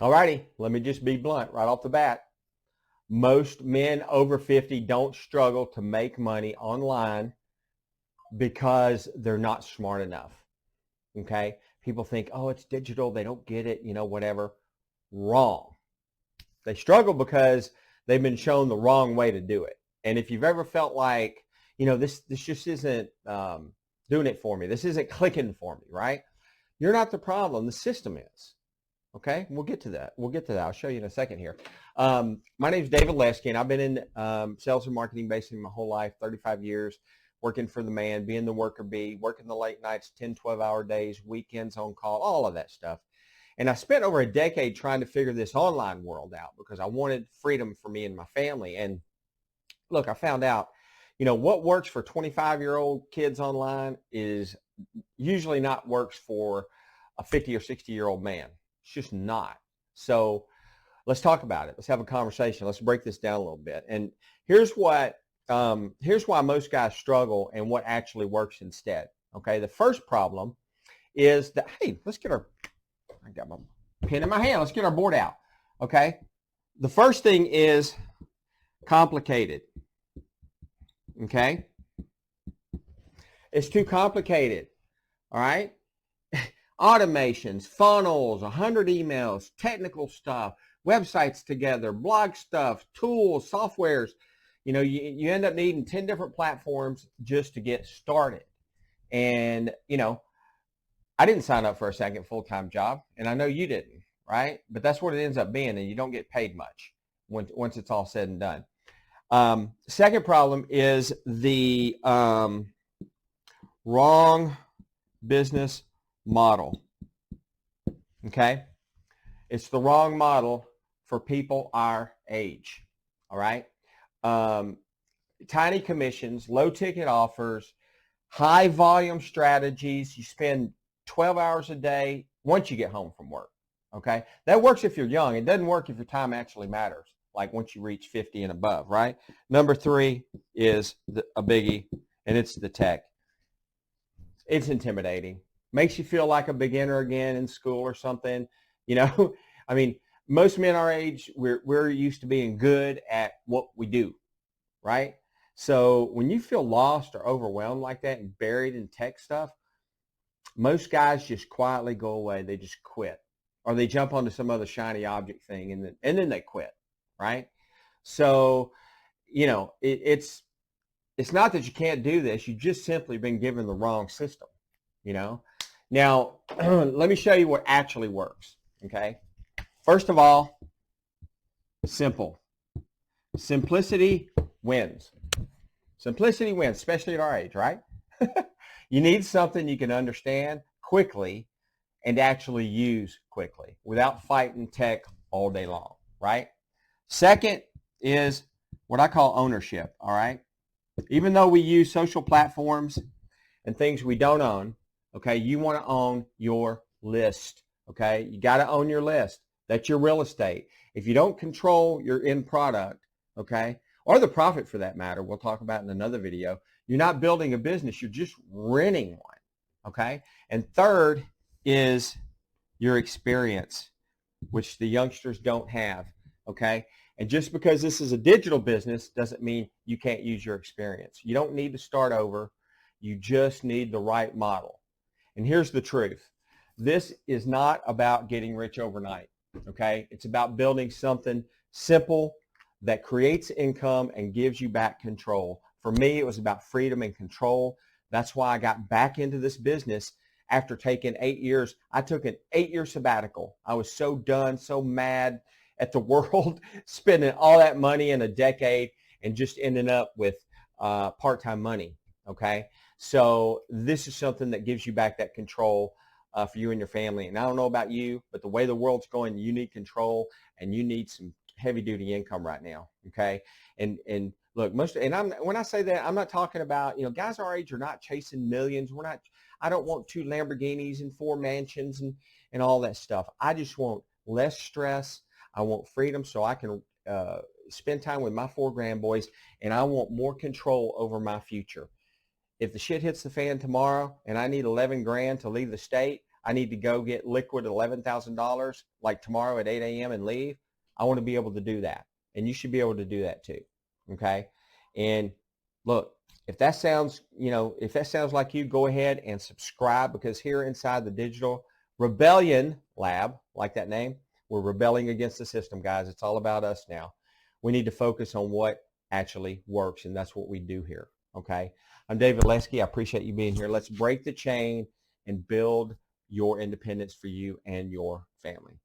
Alrighty, let me just be blunt right off the bat. Most men over 50 don't struggle to make money online because they're not smart enough. Okay? People think, oh, it's digital. They don't get it, whatever. Wrong. They struggle because they've been shown the wrong way to do it. And if you've ever felt like, this just isn't doing it for me. This isn't clicking for me, right? You're not the problem. The system is. Okay, we'll get to that. I'll show you in a second here. My name is David Lesski, and I've been in sales and marketing basically my whole life, 35 years, working for the man, being the worker bee, working the late nights, 10, 12-hour days, weekends on call, all of that stuff. And I spent over a decade trying to figure this online world out because I wanted freedom for me and my family. And look, I found out, what works for 25-year-old kids online is usually not works for a 50 or 60-year-old man. It's just not. So let's talk about it. Let's have a conversation. Let's break this down a little bit. And here's why most guys struggle and what actually works instead. Okay, the first problem is that, hey, I got my pen in my hand. Let's get our board out. Okay, the first thing is complicated. Okay, it's too complicated. All right. Automations, funnels, 100 emails, technical stuff, websites together, blog stuff, tools, softwares. You end up needing 10 different platforms just to get started. And, I didn't sign up for a second full-time job, and I know you didn't, right? But that's what it ends up being, and you don't get paid much once it's all said and done. Second problem is the wrong business model. Okay, it's the wrong model for people our age. All right, tiny commissions, low ticket offers, high volume strategies. You spend 12 hours a day once you get home from work. Okay, that works if you're young. It doesn't work if your time actually matters, like once you reach 50 and above, right? Number 3 is a biggie, and it's the tech. It's intimidating. Makes you feel like a beginner again in school or something. I mean, most men our age, we're used to being good at what we do, right? So when you feel lost or overwhelmed like that and buried in tech stuff, most guys just quietly go away. They just quit, or they jump onto some other shiny object thing, and then they quit, right? So, it's not that you can't do this. You've just simply been given the wrong system, Now, let me show you what actually works, okay? First of all, simple. Simplicity wins. Simplicity wins, especially at our age, right? You need something you can understand quickly and actually use quickly without fighting tech all day long, right? Second is what I call ownership, all right? Even though we use social platforms and things we don't own, okay, you want to own your list, okay? You got to own your list. That's your real estate. If you don't control your end product, okay, or the profit for that matter, we'll talk about in another video, you're not building a business, you're just renting one, okay? And third is your experience, which the youngsters don't have, okay? And just because this is a digital business doesn't mean you can't use your experience. You don't need to start over. You just need the right model. And here's the truth. This is not about getting rich overnight, okay? It's about building something simple that creates income and gives you back control. For me, it was about freedom and control. That's why I got back into this business after taking 8 years. I took an 8-year sabbatical. I was so done, so mad at the world, spending all that money in a decade and just ending up with part-time money, okay? So this is something that gives you back that control for you and your family. And I don't know about you, but the way the world's going, you need control and you need some heavy-duty income right now, okay? And look, when I say that, I'm not talking about, guys our age are not chasing millions. I don't want 2 Lamborghinis and 4 mansions and all that stuff. I just want less stress. I want freedom so I can spend time with my 4 grandboys, and I want more control over my future. If the shit hits the fan tomorrow and I need 11 grand to leave the state, I need to go get liquid $11,000 like tomorrow at 8 a.m. and leave. I want to be able to do that. And you should be able to do that too. Okay. And look, if that sounds, if that sounds like you, go ahead and subscribe, because here inside the Digital Rebellion Lab, like that name, we're rebelling against the system, guys. It's all about us now. We need to focus on what actually works, and that's what we do here. Okay. I'm David Lesski. I appreciate you being here. Let's break the chain and build your independence for you and your family.